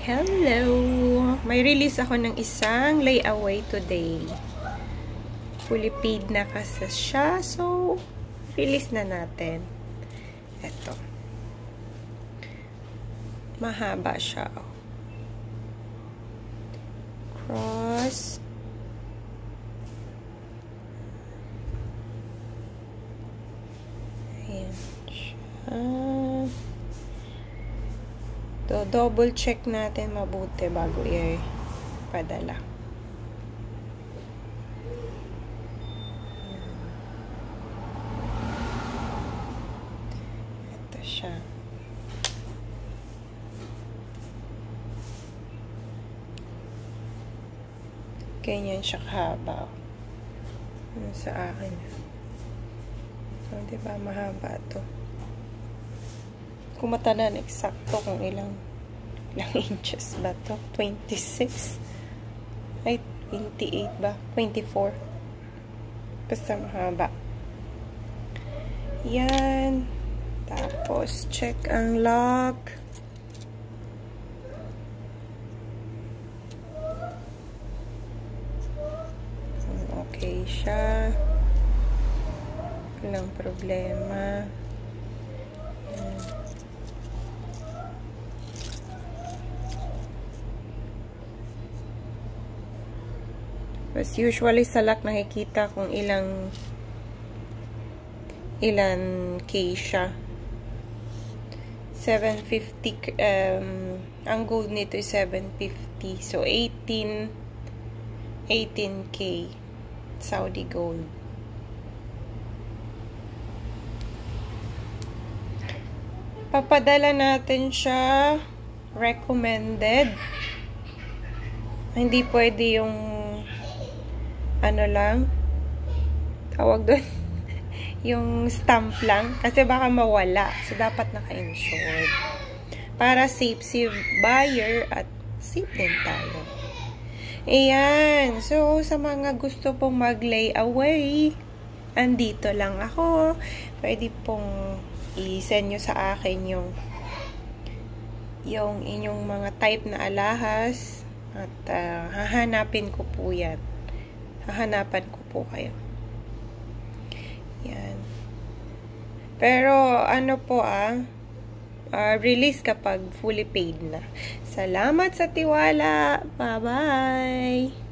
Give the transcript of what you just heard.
Hello! May release ako ng isang layaway today. Fully paid na kasi siya. So, release na natin. Ito. Mahaba siya. Cross. Ayan siya. So, double check natin mabuti bago i-padala. Ito siya. Ganyan siya kahaba. Ano sa akin. So, diba mahaba to. Kung matanan eksakto kung ilang inches ba to? 26 ay 28 ba? 24 basta mahaba. Yan. Tapos check ang lock. Okay siya, walang problema. Mas usually sa lock nakikita kung ilan K siya. 750 ang gold nito is 750. So 18K Saudi gold. Papadala natin siya recommended. Hindi pwede yung ano lang, tawag doon, yung stamp lang, kasi baka mawala. So, dapat naka-insured. Para safe si buyer at safe din tayo. Ayan. So, sa mga gusto pong mag-layaway, andito lang ako. Pwede pong i-send nyo sa akin yung inyong mga type na alahas at hahanapin ko po yan. Hahanapan ko po kayo. Yan. Pero, ano po release kapag fully paid na. Salamat sa tiwala. Bye-bye!